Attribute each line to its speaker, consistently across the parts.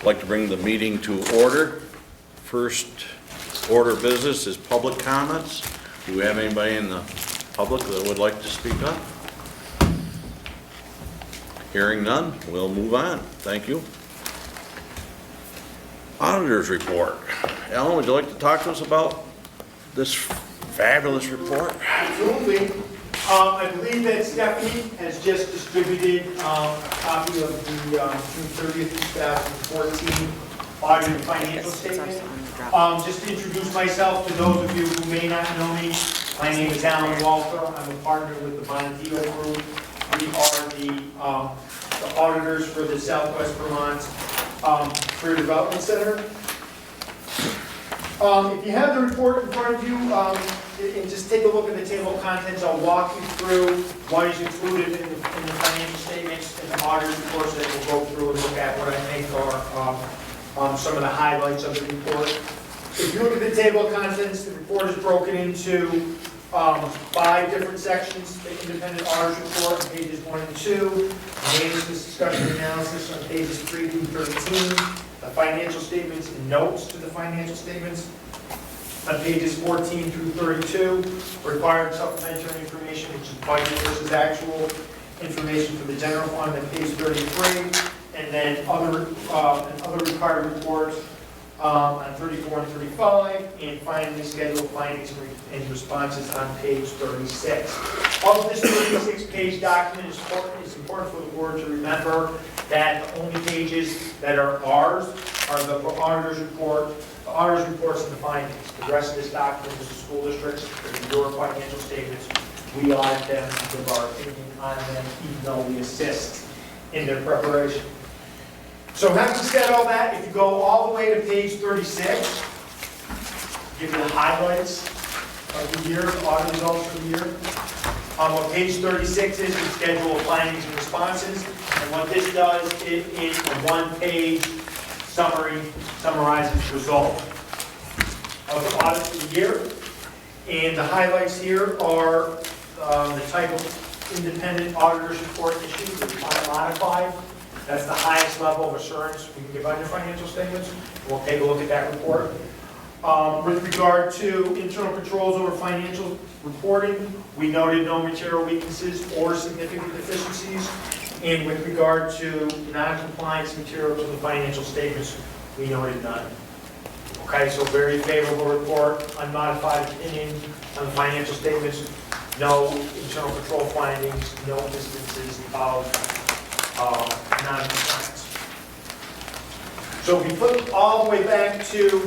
Speaker 1: I'd like to bring the meeting to order. First order of business is public comments. Do we have anybody in the public that would like to speak up? Hearing none, we'll move on. Thank you. Auditor's report. Ellen, would you like to talk to us about this fabulous report?
Speaker 2: Absolutely. I believe that Stephanie has just distributed a copy of the June 30th, 2014 audited financial statement. Just to introduce myself to those of you who may not know me, my name is Alan Walter. I'm a partner with the Bondeo Group. We are the auditors for the Southwest Vermont Career Development Center. If you have the report in front of you, and just take a look at the table of contents, I'll walk you through what is included in the financial statements and the auditor's reports that we'll go through and look at what I think are some of the highlights of the report. If you look at the table of contents, the report is broken into 5 different sections. The independent auditor's report on pages 1 and 2, management discussion and analysis on pages 3 through 13, the financial statements and notes to the financial statements on pages 14 through 32, required supplementary information, which is budget versus actual information for the general fund on page 33, and then other required reports on 34 and 35, and finally scheduled findings and responses on page 36. Of this 36-page document, it's important for the board to remember that the only pages that are ours are the auditor's report, the auditor's reports and the findings. The rest of this document is the school district's, your financial statements. We audit them and give our opinion on them, even though we assist in their preparation. So having said all that, if you go all the way to page 36, give you the highlights of the year, the audit results for the year. What page 36 is the schedule of findings and responses. And what this does, it is a one-page summary, summarizes the result of the audit for the year. And the highlights here are the type of independent auditor's report issued, it's unmodified. That's the highest level of assurance we can give on your financial statements. We'll take a look at that report. With regard to internal controls over financial reporting, we noted no material weaknesses or significant deficiencies. And with regard to non-compliance material to the financial statements, we noted none. Okay, so very favorable report, unmodified opinion on the financial statements, no internal control findings, no instances of non-compliance. So if we flip all the way back to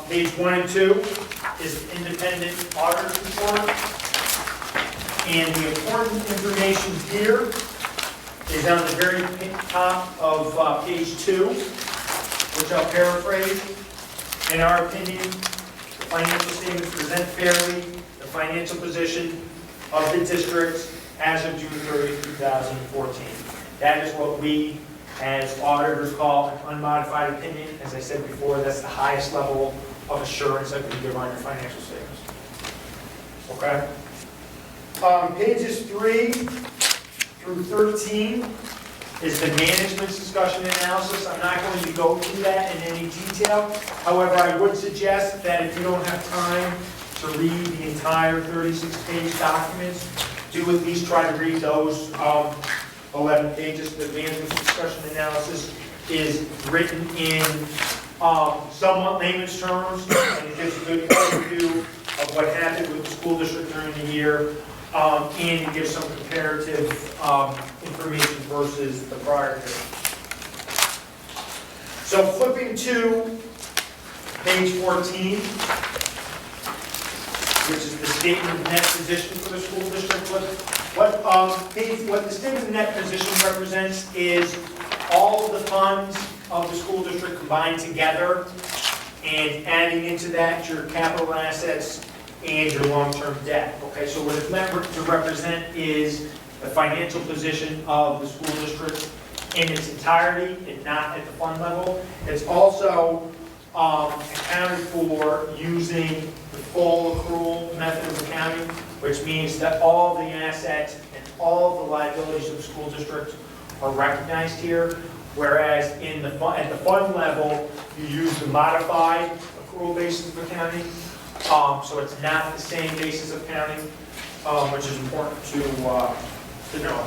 Speaker 2: page 1 and 2 is the independent auditor's report. And the important information here is on the very top of page 2, which I'll paraphrase. In our opinion, the financial statements present fairly the financial position of the district as of June 30, 2014. That is what we as auditors call an unmodified opinion. As I said before, that's the highest level of assurance that we give on your financial statements. Okay? Pages 3 through 13 is the management's discussion and analysis. I'm not going to go through that in any detail. However, I would suggest that if you don't have time to read the entire 36-page documents, do at least try to read those 11 pages. The management discussion and analysis is written in somewhat layman's terms, and it gives a good overview of what happened with the school district during the year, and it gives some comparative information versus the prior year. So flipping to page 14, which is the statement of net position for the school district. What the statement of net position represents is all of the funds of the school district combined together, and adding into that your capital assets and your long-term debt. Okay, so what it's meant to represent is the financial position of the school district in its entirety and not at the fund level. It's also accounted for using the full accrual method of accounting, which means that all the assets and all the liabilities of the school district are recognized here. whereas at the fund level, you use the modified accrual basis of accounting. So it's not the same basis of accounting, which is important to know.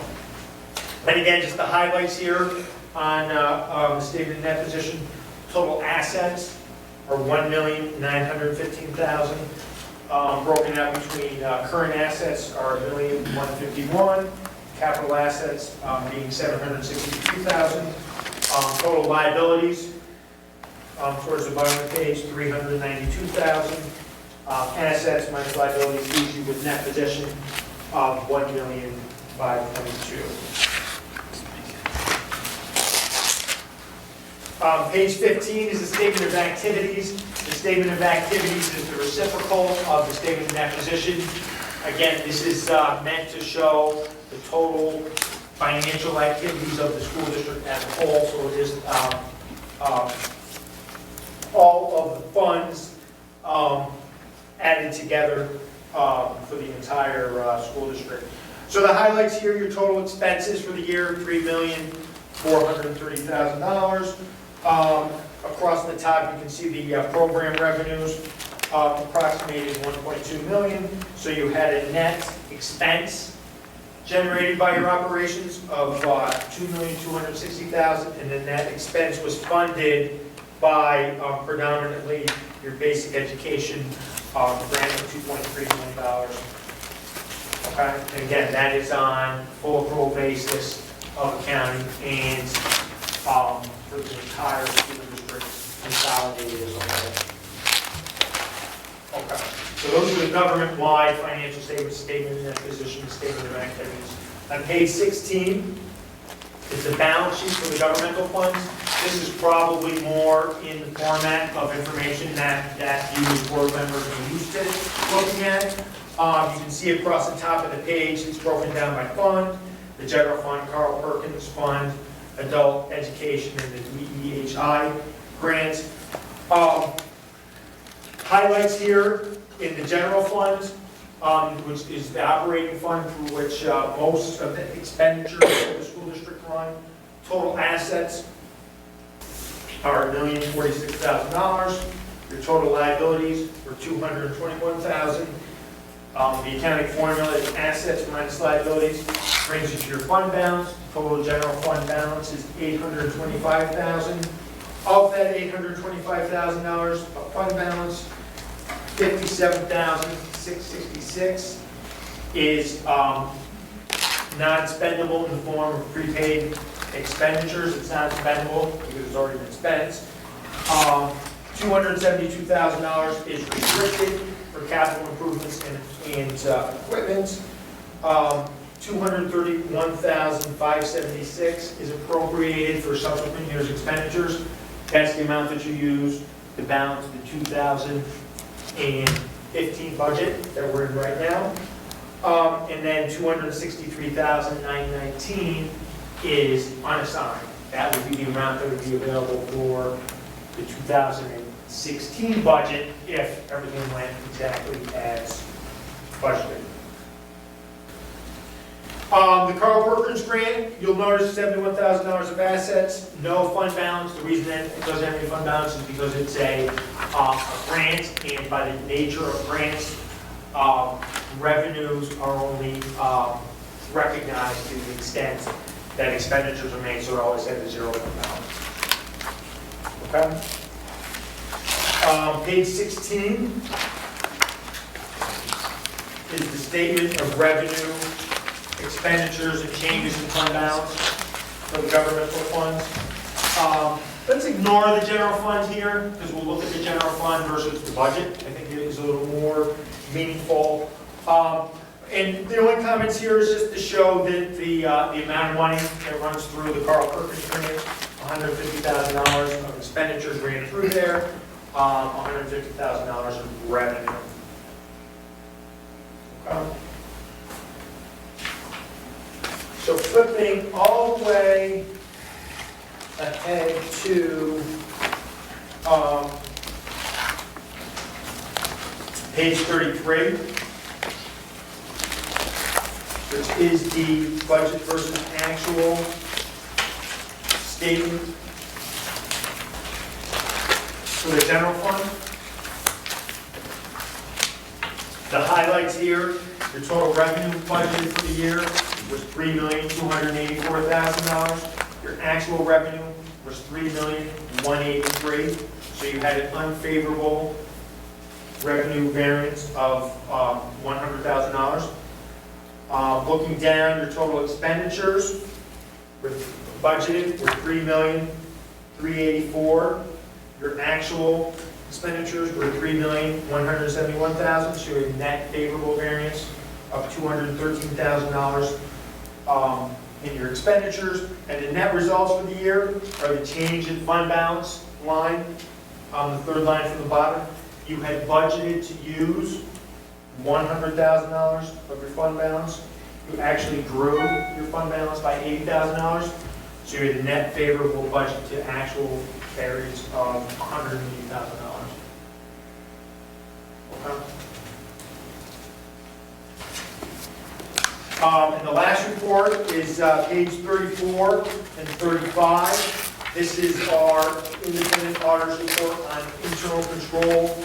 Speaker 2: And again, just the highlights here on the statement of net position. Total assets are $1,915,000, broken out between current assets are $1,151,000, capital assets being $762,000. Total liabilities, towards the bottom of the page, $392,000. Assets minus liabilities leaves you with net position of $1,522,000. Page 15 is the statement of activities. The statement of activities is the reciprocal of the statement of net position. Again, this is meant to show the total financial activities of the school district as a whole. So it is all of the funds added together for the entire school district. So the highlights here, your total expenses for the year, $3,430,000. Across the top, you can see the program revenues approximated $1.2 million. So you had a net expense generated by your operations of $2,260,000, and the net expense was funded by predominantly your basic education grant of $2.3 million. Okay, and again, that is on full accrual basis of accounting and for the entire school district consolidated as a whole. Okay, so those are the government-wide financial statements, statement of net position, statement of activities. On page 16 is the balance sheet for the governmental funds. This is probably more in the format of information that you as board members are used to looking at. You can see across the top of the page, it's broken down by fund, the general fund, Carl Perkins Fund, adult education, and the DEHI grants. Highlights here in the general fund, which is the operating fund through which most of the expenditures of the school district run. Total assets are $1,046,000. Your total liabilities were $221,000. The accounting formula is assets minus liabilities brings you to your fund balance. Total general fund balance is $825,000. Of that $825,000 of fund balance, $57,666 is non-spendable in the form of prepaid expenditures. It's not spendable because it's already been spent. $272,000 is restricted for capital improvements and equipment. $231,576 is appropriated for subsequent year's expenditures. That's the amount that you use to balance the 2015 budget that we're in right now. And then $263,919 is unassigned. That would be the amount that would be available for the 2016 budget if everything went exactly as budgeted. The Carl Perkins grant, you'll notice $71,000 of assets, no fund balance. The reason that it doesn't have any fund balance is because it's a grant, and by the nature of grants, revenues are only recognized to the extent that expenditures are made, so it always has a zero fund balance. Okay. Page 16 is the statement of revenue, expenditures, and changes in fund balance for the governmental funds. Let's ignore the general fund here, because we'll look at the general fund versus the budget. I think it is a little more meaningful. And the only comments here is just to show that the amount of money that runs through the Carl Perkins grant, $150,000 of expenditures ran through there, $150,000 of revenue. Okay. So flipping all the way ahead to page 33, which is the budget versus actual statement for the general fund. The highlights here, your total revenue budgeted for the year was $3,284,000. Your actual revenue was $3,183,000. So you had an unfavorable revenue variance of $100,000. Looking down, your total expenditures were budgeted were $3,384,000. Your actual expenditures were $3,171,000, so a net favorable variance of $213,000 in your expenditures. And the net results for the year are the change in fund balance line, on the third line from the bottom. You had budgeted to use $100,000 of your fund balance. You actually grew your fund balance by $80,000. So you had a net favorable budget to actual variance of $180,000. Okay. And the last report is page 34 and 35. This is our independent auditor's report on internal control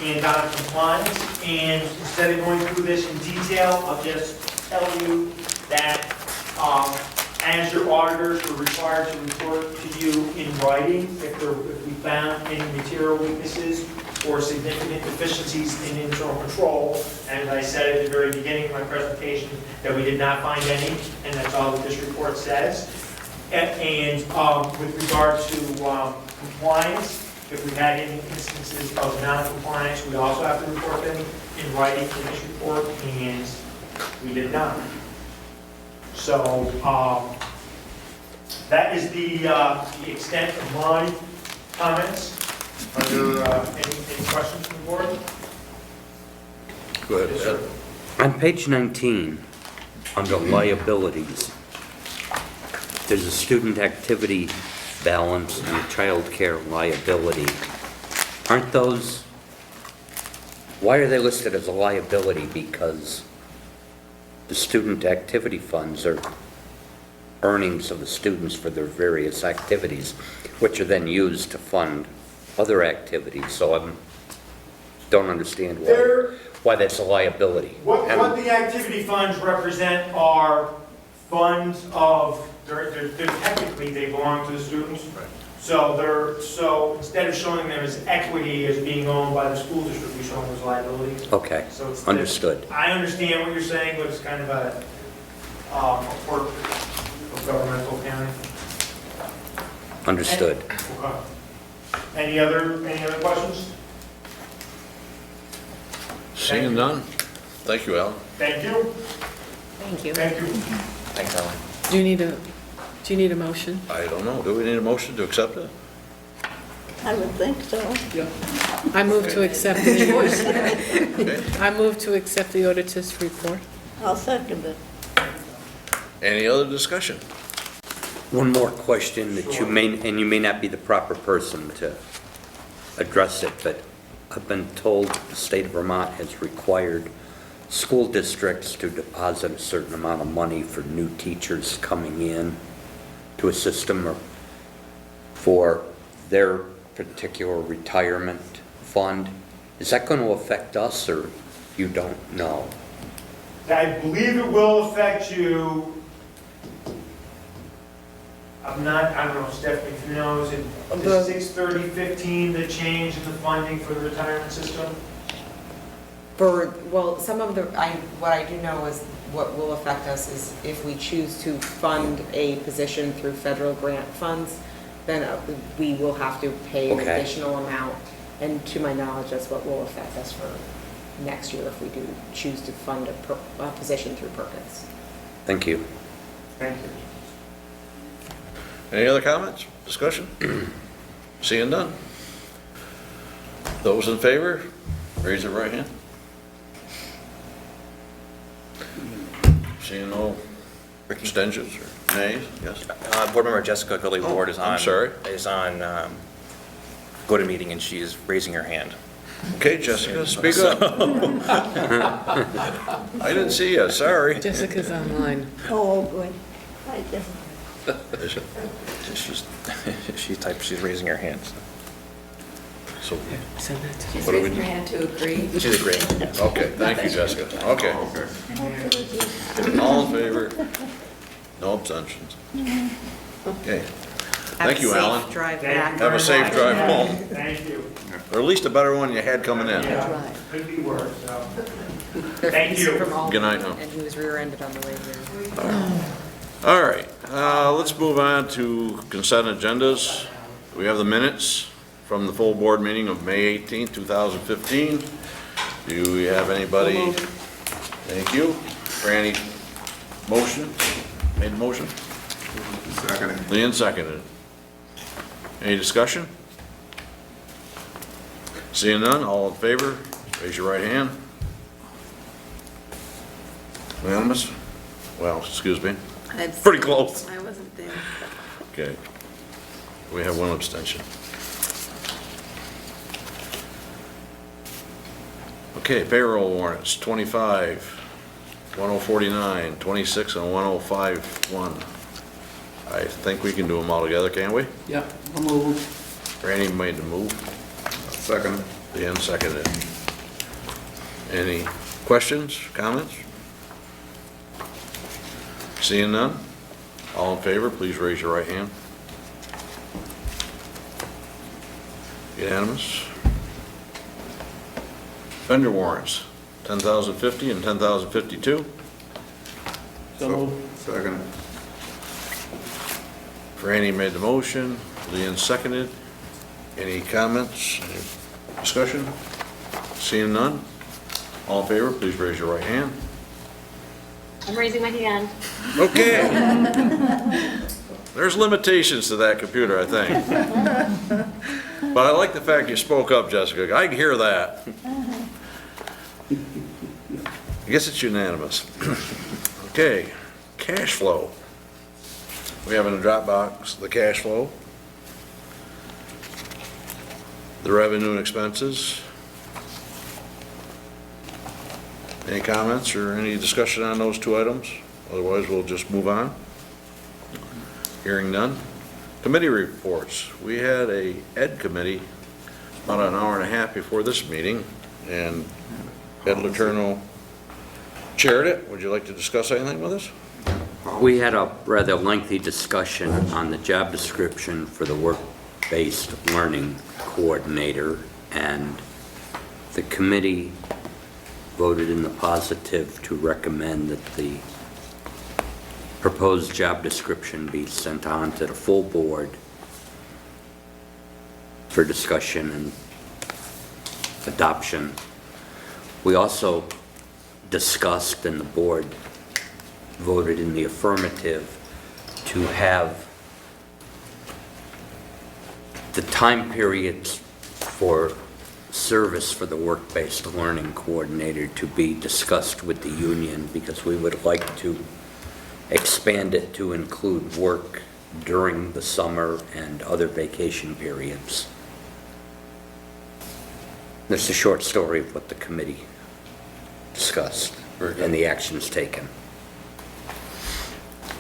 Speaker 2: and non-compliance. And instead of going through this in detail, I'll just tell you that as your auditors, we're required to report to you in writing if we found any material weaknesses or significant deficiencies in internal control. And as I said at the very beginning of my presentation, that we did not find any, and that's all that this report says. And with regard to compliance, if we had any instances of non-compliance, we also have to report them in writing in this report, and we did not. So that is the extent of my comments. Are there any questions from the board?
Speaker 1: Go ahead,
Speaker 2: Yes,
Speaker 1: Ed.
Speaker 2: sir.
Speaker 3: On page 19, under liabilities, there's a student activity balance and a child care liability. Aren't those, why are they listed as a liability? Because the student activity funds are earnings of the students for their various activities, which are then used to fund other activities. So I don't understand why that's a liability.
Speaker 2: What the activity funds represent are funds of, they're technically, they belong to the students.
Speaker 1: Right.
Speaker 2: So instead of showing them as equity as being owned by the school district, we show them as liabilities.
Speaker 3: Okay,
Speaker 2: So it's
Speaker 3: understood.
Speaker 2: I understand what you're saying, but it's kind of a quirk of governmental accounting.
Speaker 3: Understood.
Speaker 2: Okay. Any other questions?
Speaker 1: Seeing none? Thank you, Alan.
Speaker 2: Thank you.
Speaker 4: Thank you.
Speaker 2: Thank you.
Speaker 5: Thanks, Ellen.
Speaker 4: Do you need a motion?
Speaker 1: I don't know, do we need a motion to accept it?
Speaker 6: I would think so.
Speaker 4: I move to accept the,
Speaker 1: Okay.
Speaker 4: I move to accept the auditor's report.
Speaker 6: I'll second it.
Speaker 1: Any other discussion?
Speaker 3: One more question that you may, and you may not be the proper person to address it, but I've been told the state of Vermont has required school districts to deposit a certain amount of money for new teachers coming in to a system or for their particular retirement fund. Is that going to affect us, or you don't know?
Speaker 2: I believe it will affect you. I don't know, Stephanie, if you know, is it the 6/30/15, the change in the funding for the retirement system?
Speaker 5: Well, some of the, what I do know is what will affect us is if we choose to fund a position through federal grant funds, then we will have to pay an
Speaker 3: Okay.
Speaker 5: additional amount. And to my knowledge, that's what will affect us for next year if we do choose to fund a position through Perkins.
Speaker 3: Thank you.
Speaker 2: Thank you.
Speaker 1: Any other comments, discussion? Seeing none? Those in favor, raise your right hand. Seeing no abstentions or nays, yes?
Speaker 7: Board Member Jessica Gully Ward is
Speaker 1: I'm
Speaker 7: on.
Speaker 1: sorry.
Speaker 7: Go to meeting, and she is raising her hand.
Speaker 1: Okay, Jessica, speak up. I didn't see you, sorry.
Speaker 4: Jessica's online.
Speaker 6: Oh, boy. I just,
Speaker 1: She's
Speaker 7: She's raising her hand.
Speaker 1: So,
Speaker 4: Send that to
Speaker 8: She's
Speaker 1: What do we
Speaker 8: raising her
Speaker 1: do?
Speaker 8: hand to agree.
Speaker 7: She's agreeing, yes.
Speaker 1: okay, thank you, Jessica. Okay. All in favor? No abstentions. Okay. Thank you, Alan.
Speaker 5: Have a safe drive
Speaker 2: Thank you
Speaker 5: back.
Speaker 1: Have a safe
Speaker 2: very much.
Speaker 1: drive home.
Speaker 2: Thank you.
Speaker 1: Or at least a better one you had coming in.
Speaker 2: Yeah, could be worse, so.
Speaker 5: They're
Speaker 2: Thank you.
Speaker 5: from all-
Speaker 1: Good night now.
Speaker 5: And he was rear-ended on the way here.
Speaker 1: All right, let's move on to consent agendas. We have the minutes from the full board meeting of May 18th, 2015. Do we have anybody? Thank you. Franny, motion? Made the motion?
Speaker 9: Second.
Speaker 1: Leanne seconded. Any discussion? Seeing none, all in favor, raise your right hand. Unanimous? Well, excuse me, pretty close.
Speaker 8: I wasn't there.
Speaker 1: Okay. We have one abstention. Okay, payroll warrants, 25, 1049, 26, and 1051. I think we can do them all together, can't we?
Speaker 6: Yeah, I'll move.
Speaker 1: Randy made the move,
Speaker 9: Second.
Speaker 1: Dan seconded. Any questions, comments? Seeing none? All in favor, please raise your right hand. Unanimous? Vendor warrants, 10,050 and 10,052.
Speaker 6: So moved.
Speaker 9: Second.
Speaker 1: Franny made the motion, Leanne seconded. Any comments, any discussion? Seeing none? All in favor, please raise your right hand.
Speaker 10: I'm raising my hand.
Speaker 1: Okay. There's limitations to that computer, I think. But I like the fact you spoke up, Jessica. I can hear that. I guess it's unanimous. Okay, cash flow. We have in the Dropbox the cash flow, the revenue and expenses. Any comments or any discussion on those two items? Otherwise, we'll just move on. Hearing none. Committee reports. We had a Ed committee about an hour and a half before this meeting, and Ed Letourneau chaired it. Would you like to discuss anything with us?
Speaker 3: We had a rather lengthy discussion on the job description for the work-based learning coordinator, and the committee voted in the positive to recommend that the proposed job description be sent on to the full board for discussion and adoption. We also discussed, and the board voted in the affirmative, to have the time periods for service for the work-based learning coordinator to be discussed with the union, because we would like to expand it to include work during the summer and other vacation periods. That's a short story of what the committee discussed and the actions taken.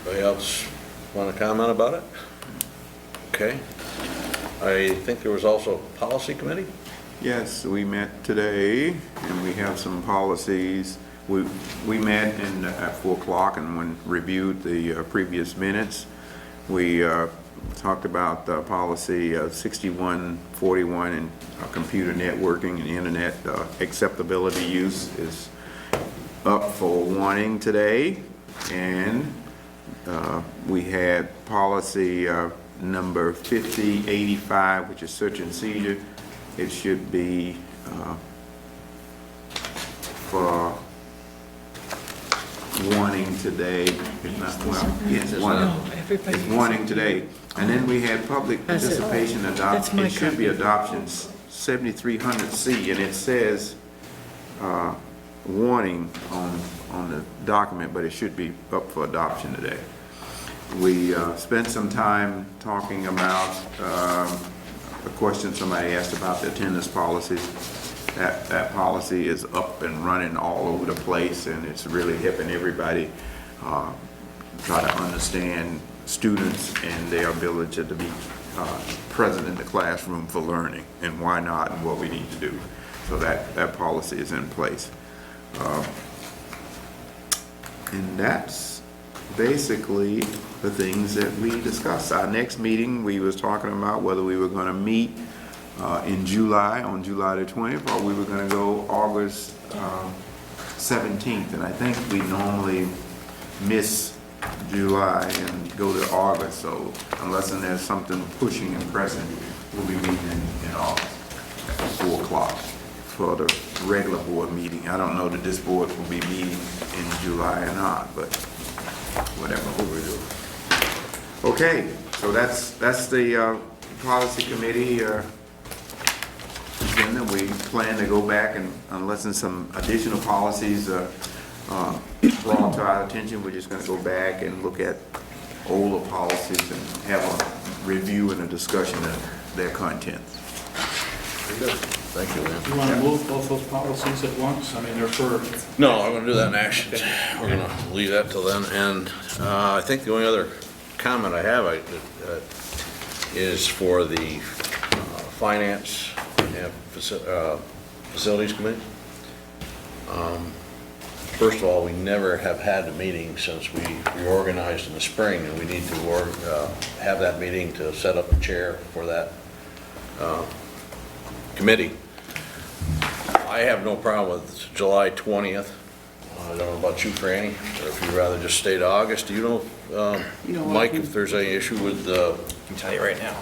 Speaker 1: Anybody else want to comment about it? Okay. I think there was also a policy committee?
Speaker 9: Yes, we met today, and we have some policies. We met at 4 o'clock and reviewed the previous minutes. We talked about policy 6141 and computer networking and internet acceptability use is up for warning today. And we had policy number 5085, which is search and seizure. It should be for warning today. It's not, well, yes, it's warning today. And then we had public
Speaker 4: That's it.
Speaker 9: participation
Speaker 4: That's
Speaker 9: adoption.
Speaker 4: my
Speaker 9: It should be
Speaker 4: copy.
Speaker 9: adoption 7300C, and it says warning on the document, but it should be up for adoption today. We spent some time talking about a question somebody asked about the attendance policies. That policy is up and running all over the place, and it's really helping everybody try to understand students and their ability to be present in the classroom for learning, and why not, and what we need to do. So that policy is in place. And that's basically the things that we discussed. Our next meeting, we was talking about whether we were going to meet in July, on July the 20th, or we were going to go August 17th. And I think we normally miss July and go to August. So unless there's something pushing and pressing, we'll be meeting in August at 4 o'clock for the regular board meeting. I don't know that this board will be meeting in July or not, but whatever we do. Okay, so that's the policy committee agenda. We plan to go back, and unless there's some additional policies brought to our attention, we're just going to go back and look at older policies and have a review and a discussion of their content.
Speaker 1: Very good. Thank you, Lynn.
Speaker 6: You want to move both those policies at once? I mean, they're for,
Speaker 1: No, I'm gonna do that in action. We're gonna leave that till then, and I think the only other comment I have is for the Finance and Facilities Committee. First of all, we never have had a meeting since we reorganized in the spring, and we need to have that meeting to set up a chair for that committee. I have no problem with July 20th. I don't know about you, Franny, or if you'd rather just stay to August. Do you know, Mike, if there's any issue with,
Speaker 7: I can tell you right now.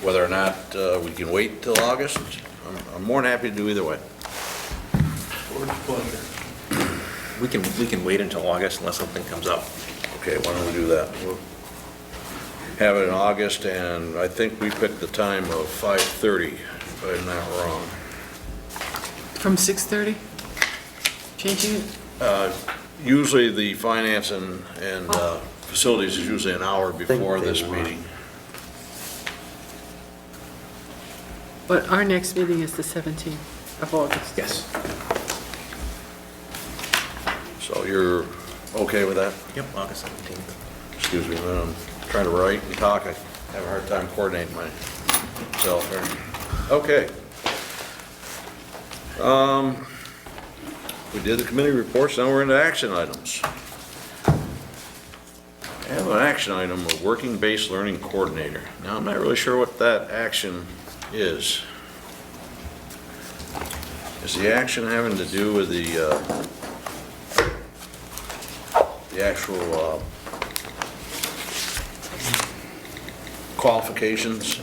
Speaker 1: whether or not we can wait till August? I'm more than happy to do either way.
Speaker 6: board's pleasure.
Speaker 7: We can wait until August unless something comes up.
Speaker 1: Okay, why don't we do that? We'll have it in August, and I think we picked the time of 5:30, if I'm not wrong.
Speaker 4: From 6:30? Changing it?
Speaker 1: Usually the finance and facilities is usually an hour before
Speaker 3: they
Speaker 1: this
Speaker 3: were.
Speaker 1: meeting.
Speaker 4: But our next meeting is the 17th of August.
Speaker 7: Yes.
Speaker 1: So you're okay with that?
Speaker 7: Yep, August 17th.
Speaker 1: Excuse me, when I'm trying to write and talk, I have a hard time coordinating myself here. Okay. We did the committee reports, now we're into action items. I have an action item of working based learning coordinator. Now, I'm not really sure what that action is. Is the action having to do with the actual qualifications?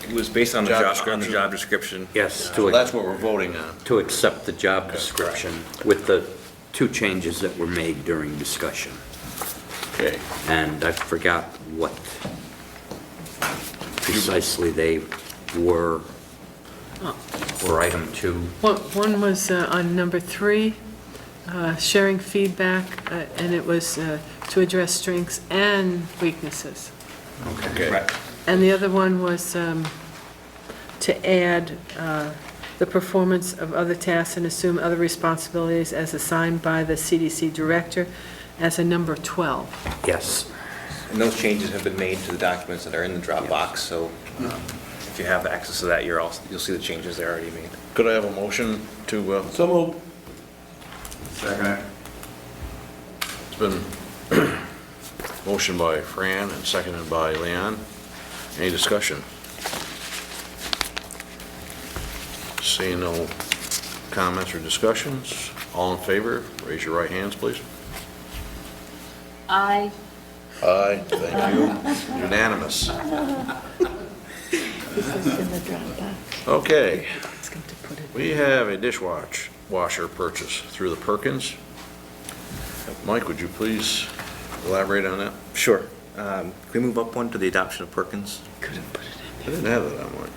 Speaker 7: It was based on the
Speaker 1: Job
Speaker 7: job
Speaker 1: description.
Speaker 7: job description.
Speaker 3: Yes,
Speaker 1: So that's what we're voting on.
Speaker 3: to accept the job description with the 2 changes that were made during discussion.
Speaker 1: Okay.
Speaker 3: And I forgot what precisely they were for item 2.
Speaker 4: One was on number 3, sharing feedback, and it was to address strengths and weaknesses.
Speaker 1: Okay.
Speaker 7: Right.
Speaker 4: And the other one was to add the performance of other tasks and assume other responsibilities as assigned by the CDC director as a number 12.
Speaker 3: Yes.
Speaker 7: And those changes have been made to the documents that are in the Dropbox, so if you have access to that, you'll see the changes they're already made.
Speaker 1: Could I have a motion to,
Speaker 6: So moved.
Speaker 9: Second.
Speaker 1: it's been motion by Fran and seconded by Leon. Any discussion? Seeing no comments or discussions, all in favor, raise your right hands, please.
Speaker 10: Aye.
Speaker 1: Aye, thank you. Unanimous. Okay, we have a dishwasher purchase through the Perkins. Mike, would you please elaborate on that?
Speaker 7: Sure. Can we move up one to the adoption of Perkins?
Speaker 1: I didn't have that on mine.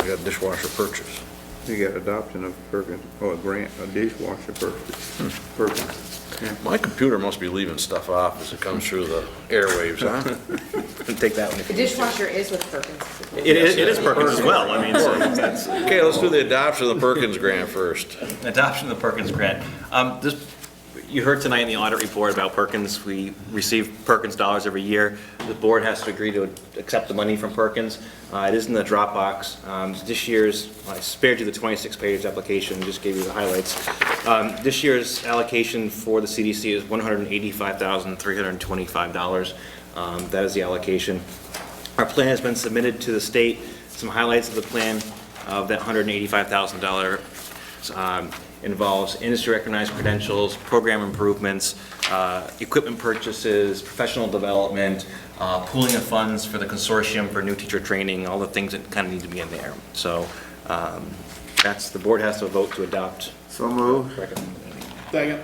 Speaker 1: I got dishwasher purchase.
Speaker 9: You got adoption of Perkins, or a grant, a dishwasher purchase. Perkins. Yeah.
Speaker 1: My computer must be leaving stuff off as it comes through the airwaves, huh?
Speaker 7: Take that one.
Speaker 5: The dishwasher is with Perkins.
Speaker 7: It is Perkins as well. I mean, so that's
Speaker 1: Okay, let's do the adoption of the Perkins grant first.
Speaker 7: adoption of the Perkins grant. This, you heard tonight in the audit report about Perkins. We receive Perkins dollars every year. The board has to agree to accept the money from Perkins. It is in the Dropbox. This year's, I spared you the 26-page application, just gave you the highlights. This year's allocation for the CDC is $185,325. That is the allocation. Our plan has been submitted to the state. Some highlights of the plan of that $185,000 involves industry-recognized credentials, program improvements, equipment purchases, professional development, pooling of funds for the consortium for new teacher training, all the things that kind of need to be in there. So that's, the board has to vote to adopt.
Speaker 9: So moved.
Speaker 6: Second.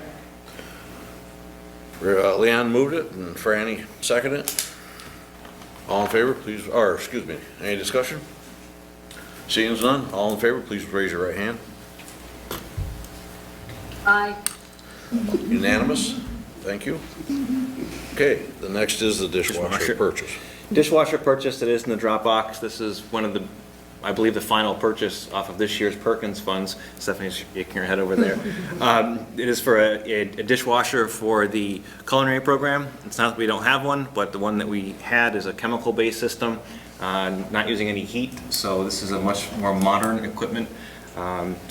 Speaker 1: Leon moved it and Franny seconded it. All in favor, please, or excuse me, any discussion? Seeing as none, all in favor, please raise your right hand.
Speaker 10: Aye.
Speaker 1: Unanimous? Thank you. Okay, the next is the dishwasher purchase.
Speaker 7: Dishwasher purchase, it is in the Dropbox. This is one of the, I believe, the final purchase off of this year's Perkins funds. Stephanie's shaking her head over there. It is for a dishwasher for the culinary program. It's not that we don't have one, but the one that we had is a chemical-based system, not using any heat. So this is a much more modern equipment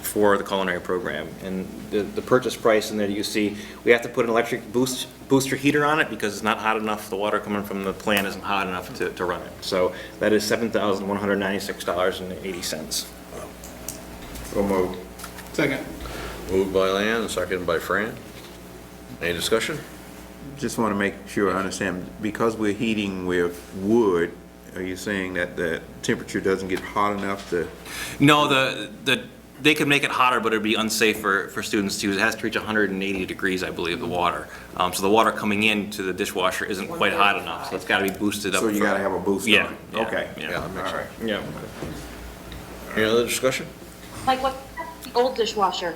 Speaker 7: for the culinary program. And the purchase price in there you see, we have to put an electric booster heater on it because it's not hot enough, the water coming from the plant isn't hot enough to run it. So that is $7,196.80.
Speaker 9: So moved.
Speaker 6: Second.
Speaker 1: Moved by Leon and seconded by Fran. Any discussion?
Speaker 9: Just want to make sure I understand, because we're heating with wood, are you saying that the temperature doesn't get hot enough to?
Speaker 7: No, they could make it hotter, but it'd be unsafe for students to use. It has to reach 180 degrees, I believe, the water. So the water coming into the dishwasher isn't quite hot enough, so it's got to be boosted up.
Speaker 9: So you got to have a boost on it?
Speaker 7: Yeah.
Speaker 9: Okay.
Speaker 7: Yeah.
Speaker 9: All right.
Speaker 7: Yeah.
Speaker 1: Any other discussion?
Speaker 10: Like what, the old dishwasher?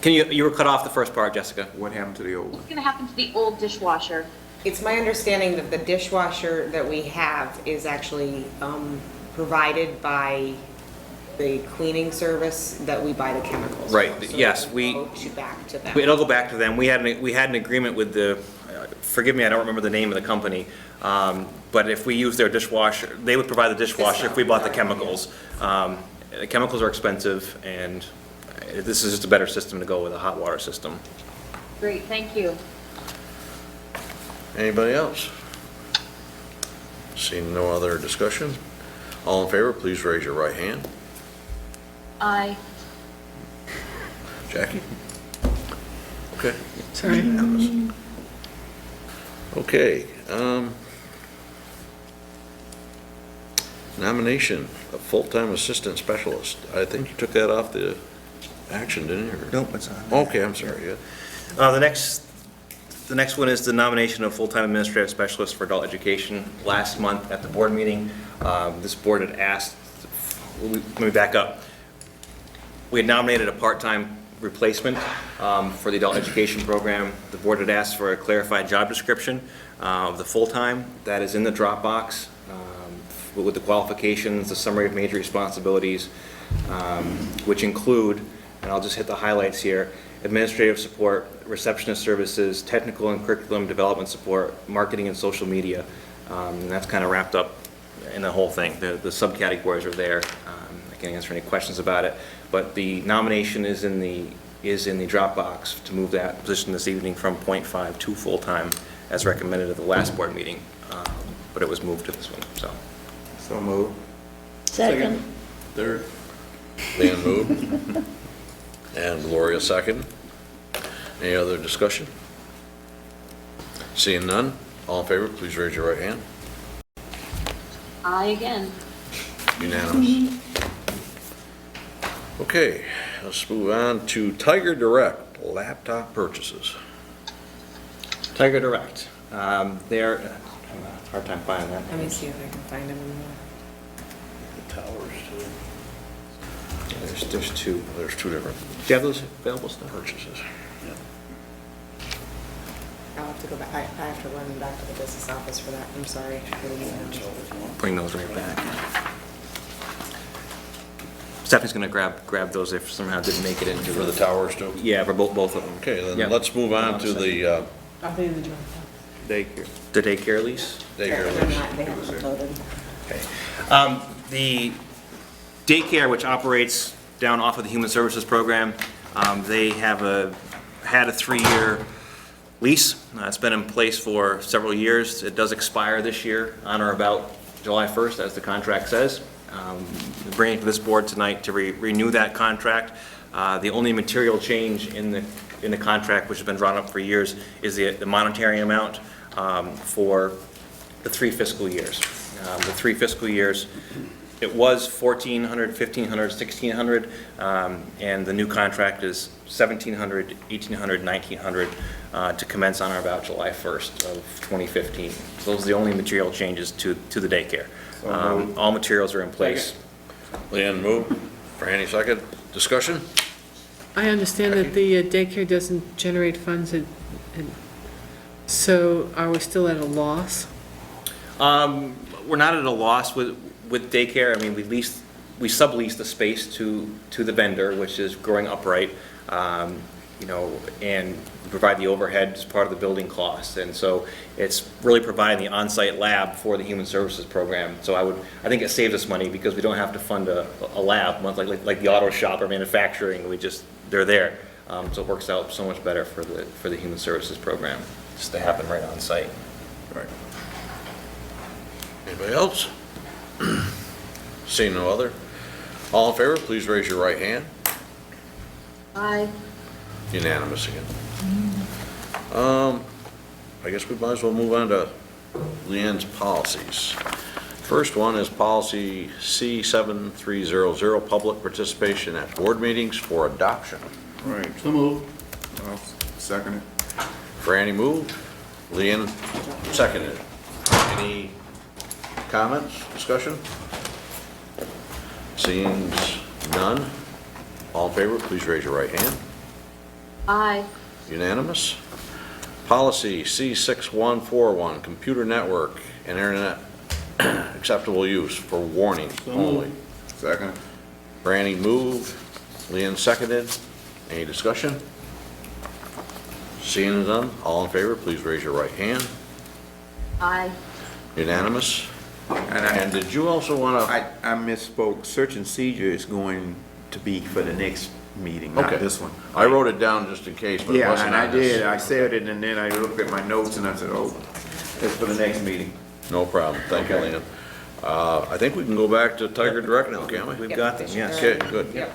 Speaker 7: You were cut off the first part, Jessica.
Speaker 9: What happened to the old one?
Speaker 10: What's gonna happen to the old dishwasher?
Speaker 5: It's my understanding that the dishwasher that we have is actually provided by the cleaning service that we buy the chemicals from.
Speaker 7: Right,
Speaker 5: So
Speaker 7: yes,
Speaker 5: it'll go back to them.
Speaker 7: It'll go back to them. We had an agreement with the, forgive me, I don't remember the name of the company, but if we use their dishwasher, they would provide the dishwasher if we bought the chemicals. The chemicals are expensive, and this is just a better system to go with, a hot water system.
Speaker 10: Great, thank you.
Speaker 1: Anybody else? Seeing no other discussion, all in favor, please raise your right hand.
Speaker 10: Aye.
Speaker 1: Jackie? Okay.
Speaker 4: Sorry.
Speaker 1: Okay, nomination of full-time assistant specialist. I think you took that off the action, didn't you?
Speaker 7: Nope, it's on.
Speaker 1: Okay, I'm sorry, yeah.
Speaker 7: The next one is the nomination of full-time administrative specialist for adult education. Last month at the board meeting, this board had asked, let me back up. We had nominated a part-time replacement for the adult education program. The board had asked for a clarified job description of the full-time. That is in the Dropbox with the qualifications, the summary of major responsibilities, which include, and I'll just hit the highlights here, administrative support, receptionist services, technical and curriculum development support, marketing and social media. And that's kind of wrapped up in the whole thing. The subcategories are there. I can answer any questions about it. But the nomination is in the Dropbox to move that position this evening from .5 to full-time as recommended at the last board meeting. But it was moved to this one, so.
Speaker 9: So moved.
Speaker 6: Second. Third.
Speaker 1: Dan moved. And Gloria second. Any other discussion? Seeing none, all in favor, please raise your right hand.
Speaker 10: Aye again.
Speaker 1: Unanimous. Okay, let's move on to Tiger Direct laptop purchases.
Speaker 7: Tiger Direct. They're, I'm having a hard time finding that.
Speaker 5: Let me see if I can find them in there.
Speaker 1: The towers, too.
Speaker 7: There's two.
Speaker 1: There's two different
Speaker 7: Do you have those available still?
Speaker 1: purchases.
Speaker 5: I'll have to go back, I have to run back to the business office for that, I'm sorry.
Speaker 7: Bring those right back. Stephanie's going to grab those if somehow didn't make it into
Speaker 1: For the towers too?
Speaker 7: Yeah, for both of them.
Speaker 1: Okay,
Speaker 7: Yeah.
Speaker 1: then let's move on to the
Speaker 4: Are they in the joint fund?
Speaker 7: The daycare lease.
Speaker 1: daycare
Speaker 5: They're
Speaker 1: lease.
Speaker 5: not- They haven't voted.
Speaker 7: Okay. The daycare, which operates down off of the Human Services Program, they had a 3-year lease. It's been in place for several years. It does expire this year on or about July 1st, as the contract says. Bringing it to this board tonight to renew that contract. The only material change in the contract, which has been drawn up for years, is the monetary amount for the 3 fiscal years. The 3 fiscal years, it was $1,400, $1,500, $1,600, and the new contract is $1,700, $1,800, $1,900 to commence on or about July 1st of 2015. So those are the only material changes to the daycare. All materials are in place.
Speaker 1: Leanne moved, Franny second. Discussion?
Speaker 4: I understand that the daycare doesn't generate funds, so are we still at a loss?
Speaker 7: We're not at a loss with daycare. I mean, we sublease the space to the vendor, which is Growing Upright, and provide the overhead as part of the building costs. And so it's really providing the on-site lab for the Human Services Program. So I think it saves us money because we don't have to fund a lab, like the auto shop or manufacturing. They're there. So it works out so much better for the Human Services Program, just to happen right on site.
Speaker 1: Right. Anybody else? Seeing no other. All in favor, please raise your right hand.
Speaker 10: Aye.
Speaker 1: Unanimous again. I guess we might as well move on to Leanne's policies. First one is policy C7300, public participation at board meetings for adoption.
Speaker 9: Right.
Speaker 6: So moved.
Speaker 9: I'll second it.
Speaker 1: Franny moved, Leanne seconded. Any comments, discussion? Seems none. All in favor, please raise your right hand.
Speaker 10: Aye.
Speaker 1: Unanimous. Policy C6141, computer network and internet acceptable use for warning only.
Speaker 9: Second.
Speaker 1: Franny moved, Leanne seconded. Any discussion? Seeing none, all in favor, please raise your right hand.
Speaker 10: Aye.
Speaker 1: Unanimous.
Speaker 9: And
Speaker 1: And did you also want to?
Speaker 9: I misspoke. Search and seizure is going to be for the next meeting, not
Speaker 1: Okay.
Speaker 9: this one.
Speaker 1: I wrote it down just in case, but it
Speaker 9: Yeah,
Speaker 1: wasn't
Speaker 9: and I
Speaker 1: on this.
Speaker 9: did. I said it, and then I looked at my notes, and I said, oh, it's for the next meeting.
Speaker 1: No problem. Thank you,
Speaker 9: Okay.
Speaker 1: Leanne. I think we can go back to Tiger Direct now, can't we?
Speaker 7: We've got them, yes.
Speaker 1: Okay, good.
Speaker 5: Yep.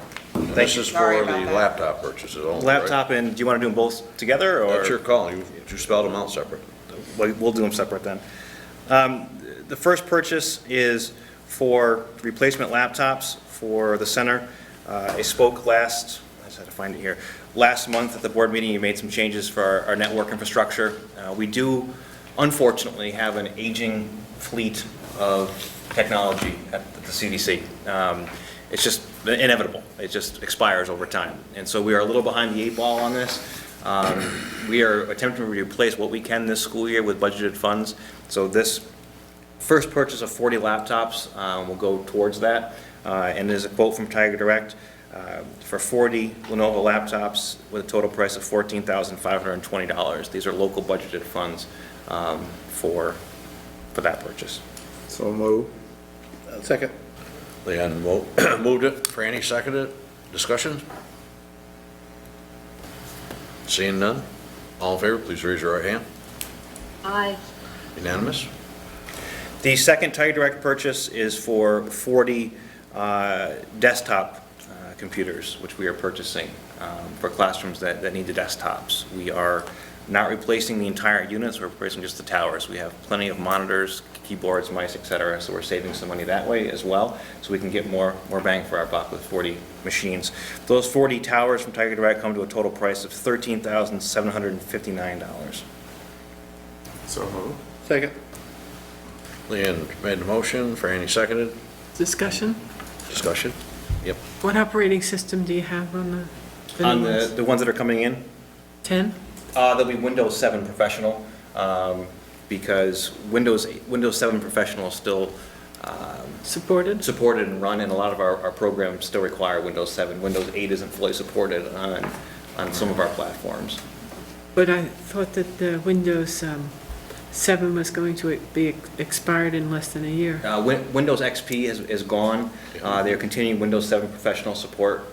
Speaker 1: This is
Speaker 5: Sorry
Speaker 1: for
Speaker 5: about
Speaker 1: the
Speaker 5: that.
Speaker 1: laptop purchases only, right?
Speaker 7: Laptop, and do you want to do them both together, or?
Speaker 1: That's your call. You spelled them out separate.
Speaker 7: We'll do them separate then. The first purchase is for replacement laptops for the center. I spoke I just had to find it here. Last month at the board meeting, you made some changes for our network infrastructure. We do, unfortunately, have an aging fleet of technology at the CDC. It's just inevitable. It just expires over time. And so we are a little behind the 8 ball on this. We are attempting to replace what we can this school year with budgeted funds. So this first purchase of 40 laptops will go towards that. And there's a quote from Tiger Direct for 40 Lenovo laptops with a total price of $14,520. These are local budgeted funds for that purchase.
Speaker 9: So move.
Speaker 6: Second.
Speaker 1: Leanne moved it. Franny seconded it. Discussion? Seeing none? All in favor, please raise your right hand.
Speaker 10: Aye.
Speaker 1: Unanimous?
Speaker 7: The second Tiger Direct purchase is for 40 desktop computers, which we are purchasing for classrooms that need the desktops. We are not replacing the entire units, we're replacing just the towers. We have plenty of monitors, keyboards, mice, et cetera, so we're saving some money that way as well, so we can get more bang for our buck with 40 machines. Those 40 towers from Tiger Direct come to a total price of $13,759.
Speaker 9: So move.
Speaker 6: Second.
Speaker 1: Leanne made the motion. Franny seconded.
Speaker 4: Discussion?
Speaker 1: Discussion? Yep.
Speaker 4: What operating system do you have on the
Speaker 7: On
Speaker 4: new ones?
Speaker 7: the ones that are coming in,
Speaker 4: 10?
Speaker 7: there'll be Windows 7 Professional, because Windows 7 Professional still supported and run, and a lot of our programs still require Windows 7. Windows 8 isn't fully supported on some of our platforms.
Speaker 4: But I thought that the Windows 7 was going to be expired in less than a year.
Speaker 7: Windows XP is gone. They're continuing Windows 7 professional support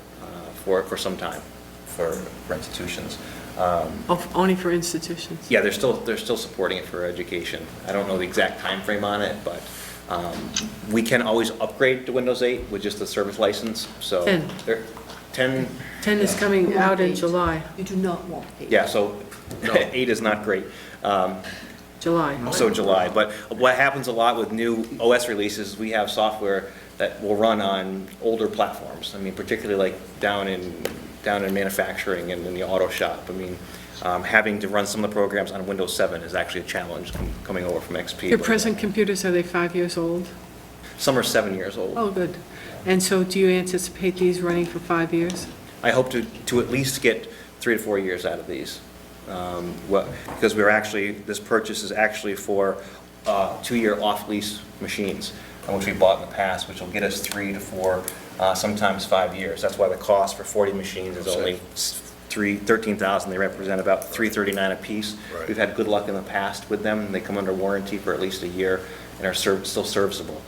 Speaker 7: for some time for institutions.
Speaker 4: Oh, only for institutions?
Speaker 7: Yeah, they're still supporting it for education. I don't know the exact time frame on it, but we can always upgrade to Windows 8 with just the service license. So
Speaker 4: 10.
Speaker 7: 10.
Speaker 4: 10 is coming out in July.
Speaker 10: You do not want it.
Speaker 7: Yeah, so 8 is not great.
Speaker 4: July.
Speaker 7: So July. But what happens a lot with new OS releases, we have software that will run on older platforms. I mean, particularly like down in manufacturing and in the auto shop. I mean, having to run some of the programs on Windows 7 is actually a challenge coming over from XP.
Speaker 4: Your present computers, are they 5 years old?
Speaker 7: Some are 7 years old.
Speaker 4: Oh, good. And so do you anticipate these running for 5 years?
Speaker 7: I hope to at least get 3 to 4 years out of these. Because this purchase is actually for 2-year off-lease machines, which we bought in the past, which will get us 3 to 4, sometimes 5 years. That's why the cost for 40 machines is only $13,000. They represent about $339 a piece.
Speaker 1: Right.
Speaker 7: We've had good luck in the past with them. They come under warranty for at least a year and are still serviceable.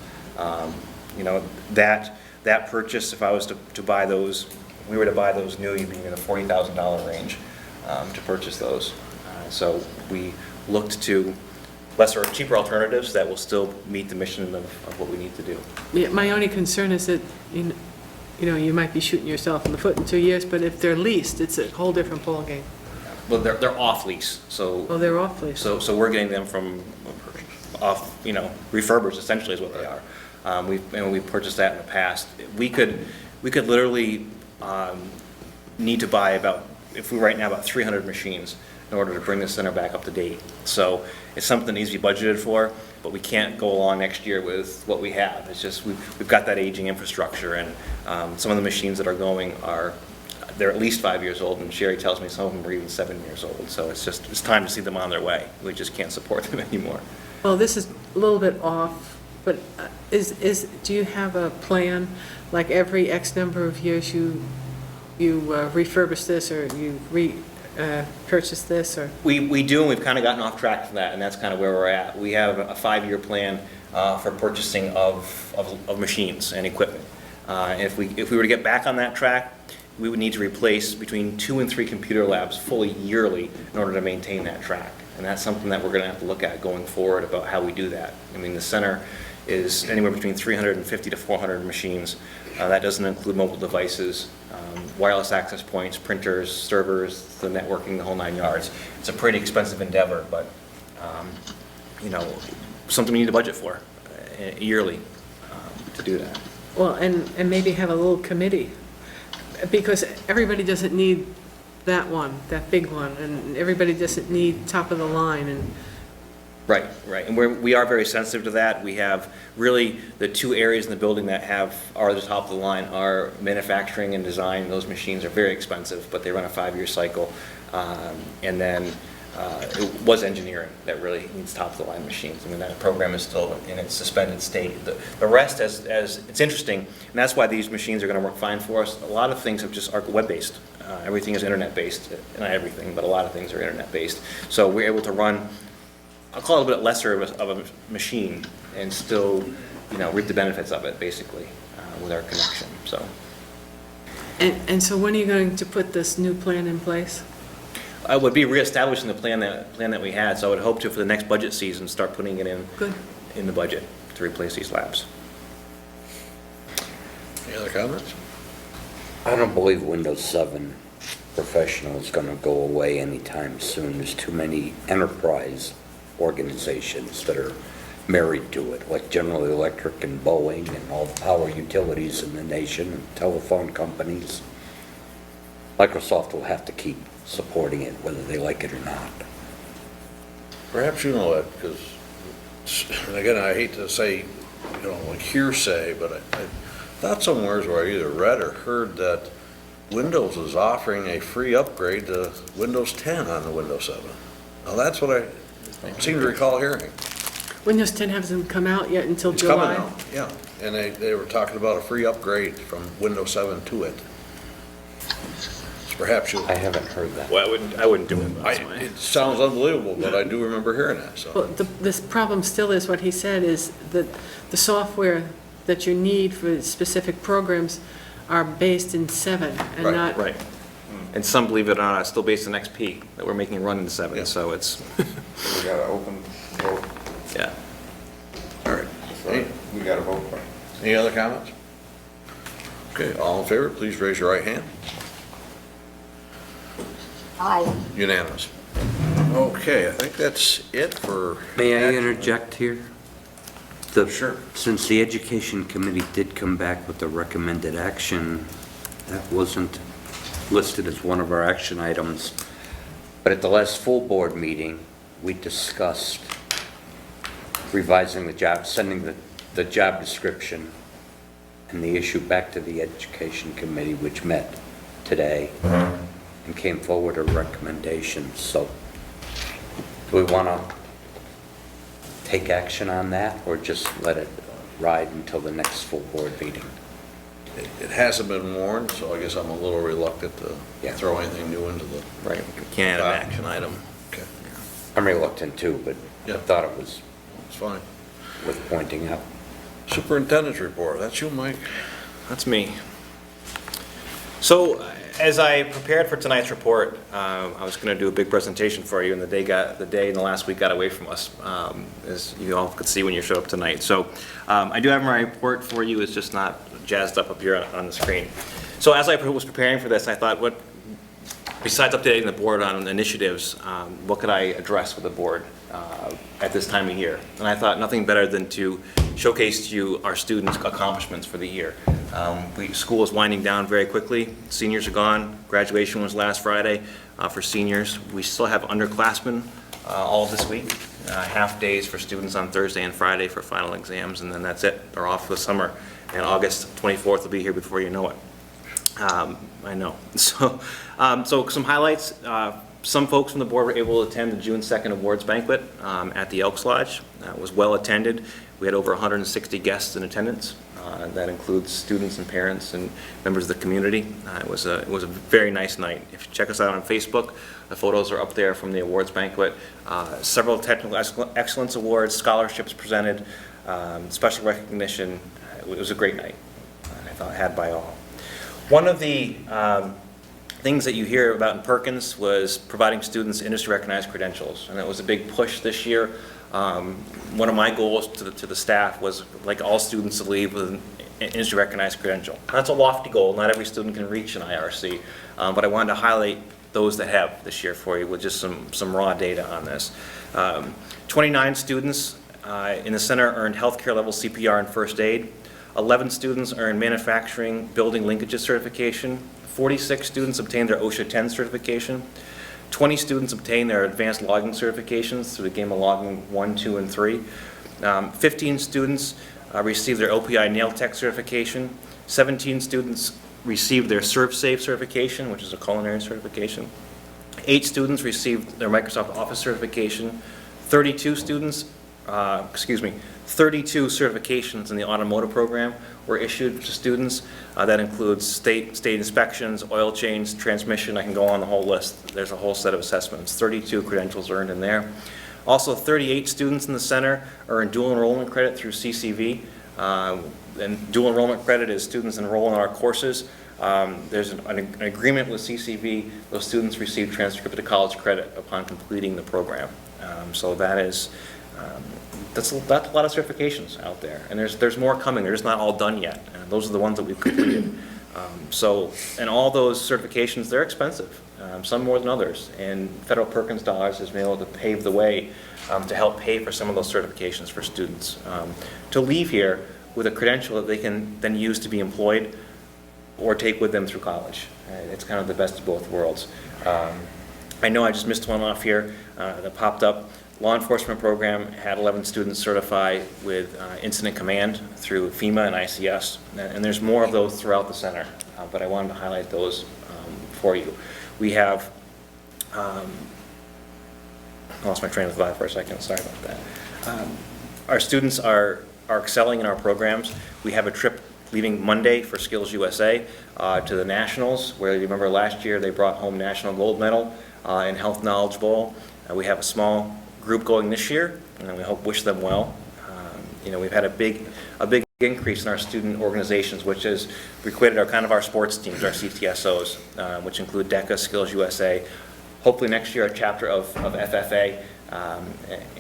Speaker 7: That purchase, if I was to buy those, if we were to buy those new, you'd be in the $40,000 range to purchase those. So we looked to lesser or cheaper alternatives that will still meet the mission of what we need to do.
Speaker 4: Yeah, my only concern is that, you know, you might be shooting yourself in the foot in 2 years, but if they're leased, it's a whole different ballgame.
Speaker 7: Well, they're off lease, so.
Speaker 4: Oh, they're off lease.
Speaker 7: So we're getting them from off, refurbished essentially is what they are. We've purchased that in the past. We could literally need to buy about 300 machines in order to bring the center back up to date. So it's something that needs to be budgeted for, but we can't go along next year with what we have. It's just we've got that aging infrastructure, and some of the machines that are going they're at least 5 years old, and Sherry tells me some of them are even 7 years old. So it's time to see them on their way. We just can't support them anymore.
Speaker 4: Well, this is a little bit off, but do you have a plan, like every X number of years you refurbish this, or you purchase this, or?
Speaker 7: We do, and we've kind of gotten off track from that, and that's kind of where we're at. We have a 5-year plan for purchasing of machines and equipment. And if we were to get back on that track, we would need to replace between 2 and 3 computer labs fully yearly in order to maintain that track. And that's something that we're going to have to look at going forward about how we do that. I mean, the center is anywhere between 350 to 400 machines. That doesn't include mobile devices, wireless access points, printers, servers, the networking, the whole 9 yards. It's a pretty expensive endeavor, but something we need to budget for yearly to do that.
Speaker 4: Well, and maybe have a little committee, because everybody doesn't need that one, that big one, and everybody doesn't need top of the line, and
Speaker 7: Right. And we are very sensitive to that. We have really the 2 areas in the building that are the top of the line are manufacturing and design. Those machines are very expensive, but they run a 5-year cycle. And then it was engineering that really needs top of the line machines. I mean, that program is still in its suspended state. The rest, as it's interesting, and that's why these machines are going to work fine for us. A lot of things are web-based. Everything is internet-based. Not everything, but a lot of things are internet-based. So we're able to run, I'll call it a bit lesser of a machine and still, reap the benefits of it, basically, with our connection, so.
Speaker 4: And so when are you going to put this new plan in place?
Speaker 7: I would be reestablishing the plan that we had, so I would hope to, for the next budget season, start putting it in the budget to replace these labs.
Speaker 1: Any other comments?
Speaker 3: I don't believe Windows 7 Professional is going to go away anytime soon. There's too many enterprise organizations that are married to it, like General Electric and Boeing and all the power utilities in the nation and telephone companies. Microsoft will have to keep supporting it, whether they like it or not.
Speaker 1: Perhaps you know that, because, and again, I hate to say, like hearsay, but I thought somewhere where I either read or heard that Windows is offering a free upgrade to Windows 10 on the Windows 7. Now, that's what I seem to recall hearing.
Speaker 4: Windows 10 hasn't come out yet until
Speaker 1: It's coming
Speaker 4: July.
Speaker 1: out, yeah. And they were talking about a free upgrade from Windows 7 to it. So perhaps you,
Speaker 3: I haven't heard that.
Speaker 7: Well, I wouldn't do it this way.
Speaker 1: it sounds unbelievable, but I do remember hearing that, so.
Speaker 4: Well, this problem still is, what he said, is that the software that you need for specific programs are based in 7 and
Speaker 1: Right,
Speaker 4: not.
Speaker 7: Right. And some, believe it or not, are still based in XP that we're making run in 7,
Speaker 1: Yeah.
Speaker 7: so it's,
Speaker 9: We got to open vote.
Speaker 7: yeah.
Speaker 1: All right.
Speaker 9: So we got to vote.
Speaker 1: Any other comments? Okay, all in favor, please raise your right hand.
Speaker 10: Aye.
Speaker 1: Unanimous. Okay, I think that's it for.
Speaker 3: May I interject here?
Speaker 1: Sure.
Speaker 3: Since the Education Committee did come back with the recommended action, that wasn't listed as one of our action items, but at the last full board meeting, we discussed revising the job, sending the job description and the issue back to the Education Committee, which met today and came forward a recommendation. So do we want to take action on that, or just let it ride until the next full board meeting?
Speaker 1: It hasn't been warned, so I guess I'm a little reluctant to
Speaker 3: Yeah.
Speaker 1: throw anything new into the.
Speaker 7: Right, we can't add an action item.
Speaker 1: Okay,
Speaker 3: I'm reluctant too, but I
Speaker 1: Yeah.
Speaker 3: thought it was
Speaker 1: it's fine.
Speaker 3: worth pointing out.
Speaker 1: Superintendent's report, that's you, Mike.
Speaker 7: That's me. So, as I prepared for tonight's report, I was going to do a big presentation for you, and the day in the last week got away from us, as you all could see when you showed up tonight. So, I do have my report for you. It's just not jazzed up here on the screen. So, as I was preparing for this, I thought, besides updating the board on initiatives, what could I address with the board at this time of year? And I thought nothing better than to showcase to you our students' accomplishments for the year. School is winding down very quickly. Seniors are gone. Graduation was last Friday for seniors. We still have underclassmen all this week. Half days for students on Thursday and Friday for final exams, and then that's it. They're off for the summer. And August 24th will be here before you know it. I know. So some highlights. Some folks from the board were able to attend the June 2nd awards banquet at the Elks Lodge. It was well attended. We had over 160 guests in attendance. That includes students and parents and members of the community. It was a very nice night. If you check us out on Facebook, the photos are up there from the awards banquet. Several technical excellence awards, scholarships presented, special recognition. It was a great night. I thought had by all. One of the things that you hear about in Perkins was providing students industry-recognized credentials, and that was a big push this year. One of my goals to the staff was, like all students, to leave with an industry-recognized credential. That's a lofty goal. Not every student can reach an IRC, but I wanted to highlight those that have this year for you with just some raw data on this. 29 students in the center earned healthcare level CPR and first aid. 11 students earned manufacturing building linkages certification. 46 students obtained their OSHA 10 certification. 20 students obtained their advanced logging certifications through the Game of Logging 1, 2, and 3. 15 students received their OPI nail tech certification. 17 students received their ServSafe certification, which is a culinary certification. 8 students received their Microsoft Office certification. 32 certifications in the automotive program were issued to students. That includes state inspections, oil change, transmission. I can go on the whole list. There's a whole set of assessments. 32 credentials earned in there. Also, 38 students in the center earned dual enrollment credit through CCV. And dual enrollment credit is students enroll in our courses. There's an agreement with CCV. Those students receive transcript to college credit upon completing the program. So that is that's a lot of certifications out there, and there's more coming. They're just not all done yet. Those are the ones that we've completed. And all those certifications, they're expensive, some more than others, and Federal Perkins dollars has been able to pave the way to help pay for some of those certifications for students to leave here with a credential that they can then use to be employed or take with them through college. It's kind of the best of both worlds. I know I just missed one off here that popped up. Law enforcement program had 11 students certify with incident command through FEMA and ICS, and there's more of those throughout the center, but I wanted to highlight those for you. We have, I lost my train of thought for a second, sorry about that. our students are excelling in our programs. We have a trip leaving Monday for Skills USA to the Nationals, where you remember last year they brought home national gold medal in Health Knowledge Bowl. We have a small group going this year, and we wish them well. We've had a big increase in our student organizations, which has created our sports teams, our CTSOs, which include DECA, Skills USA, hopefully next year a chapter of FFA,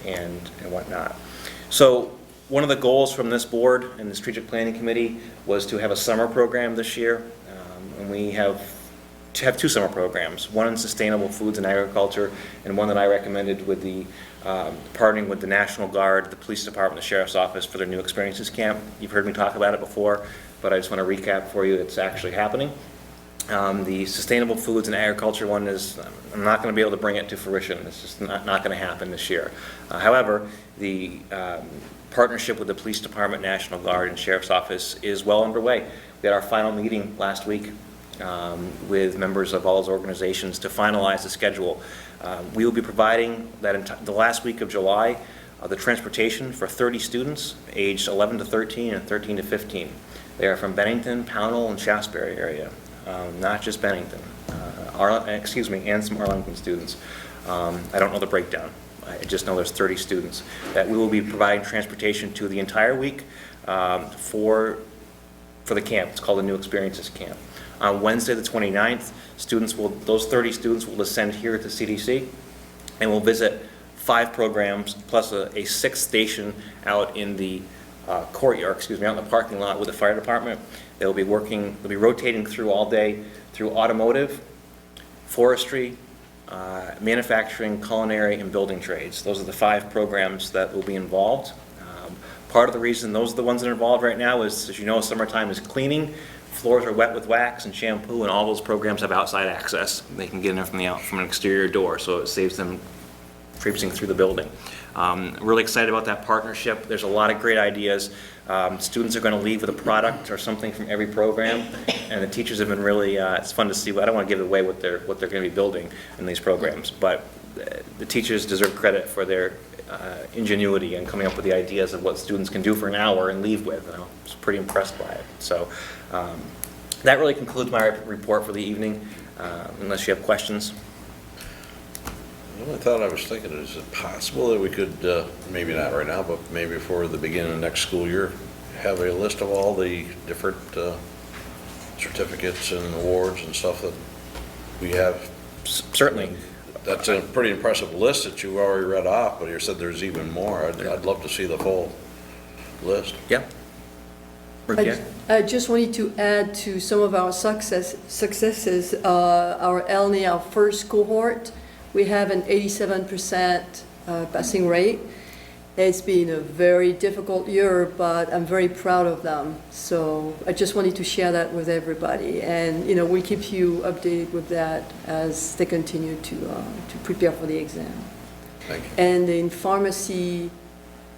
Speaker 7: and whatnot. So one of the goals from this board and the strategic planning committee was to have a summer program this year, and we have two summer programs, one in sustainable foods and agriculture, and one that I recommended with the partnering with the National Guard, the Police Department, the Sheriff's Office for their New Experiences Camp. You've heard me talk about it before, but I just want to recap for you. It's actually happening. The sustainable foods and agriculture one is, I'm not going to be able to bring it to fruition. It's just not going to happen this year. However, the partnership with the Police Department, National Guard, and Sheriff's Office is well underway. We had our final meeting last week with members of all those organizations to finalize the schedule. We will be providing the last week of July the transportation for 30 students aged 11 to 13 and 13 to 15. They are from Bennington, Pownell, and Shaftesbury area, not just Bennington, and some Arlington students. I don't know the breakdown. I just know there's 30 students that we will be providing transportation to the entire week for the camp. It's called the New Experiences Camp. On Wednesday the 29th, those 30 students will descend here at the CDC and will visit 5 programs plus a 6th station out in the courtyard, out in the parking lot with the fire department. They'll be rotating through all day through automotive, forestry, manufacturing, culinary, and building trades. Those are the 5 programs that will be involved. Part of the reason those are the ones that are involved right now is, as you know, summertime is cleaning. Floors are wet with wax and shampoo, and all those programs have outside access. They can get in there from an exterior door, so it saves them traipsing through the building. Really excited about that partnership. There's a lot of great ideas. Students are going to leave with a product or something from every program, and the teachers have been really, it's fun to see. I don't want to give away what they're going to be building in these programs, but the teachers deserve credit for their ingenuity and coming up with the ideas of what students can do for an hour and leave with. I was pretty impressed by it. So that really concludes my report for the evening, unless you have questions.
Speaker 1: The only thought I was thinking is it possible that we could, maybe not right now, but maybe for the beginning of next school year, have a list of all the different certificates and awards and stuff that we have?
Speaker 7: Certainly.
Speaker 1: That's a pretty impressive list that you already read off, but you said there's even more. I'd love to see the full list.
Speaker 7: Yeah.
Speaker 8: I just wanted to add to some of our successes, our LNA, our first cohort, we have an 87% passing rate. It's been a very difficult year, but I'm very proud of them. So I just wanted to share that with everybody. And, we'll keep you updated with that as they continue to prepare for the exam.
Speaker 1: Thank you.
Speaker 8: And in pharmacy,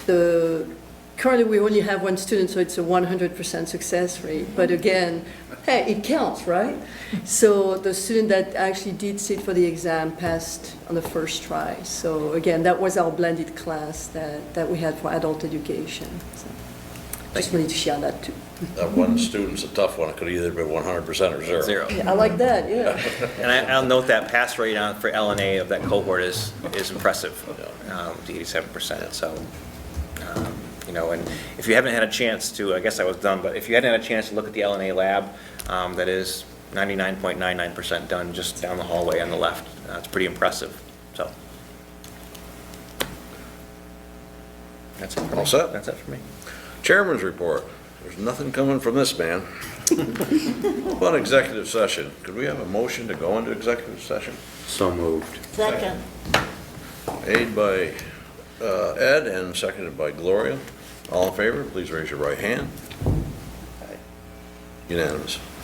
Speaker 8: currently we only have 1 student, so it's a 100% success rate. But again, hey, it counts, right? So the student that actually did sit for the exam passed on the first try. So again, that was our blended class that we had for adult education. So just wanted to share that too.
Speaker 1: That one student's a tough one. It could either be 100% or 0.
Speaker 7: 0.
Speaker 8: Yeah, I like that, yeah.
Speaker 7: And I'll note that pass rate for LNA of that cohort is impressive, to 87%. So, and if you haven't had a chance to, I guess I was done, but if you hadn't had a chance to look at the LNA lab, that is 99.99% done just down the hallway on the left. It's pretty impressive. So that's it for me.
Speaker 1: All set?
Speaker 7: That's it for me.
Speaker 1: Chairman's report. There's nothing coming from this man. What about executive session? Could we have a motion to go into executive session?
Speaker 3: So moved.
Speaker 8: Second.
Speaker 1: Made by Ed and seconded by Gloria. All in favor, please raise your right hand. Unanimous.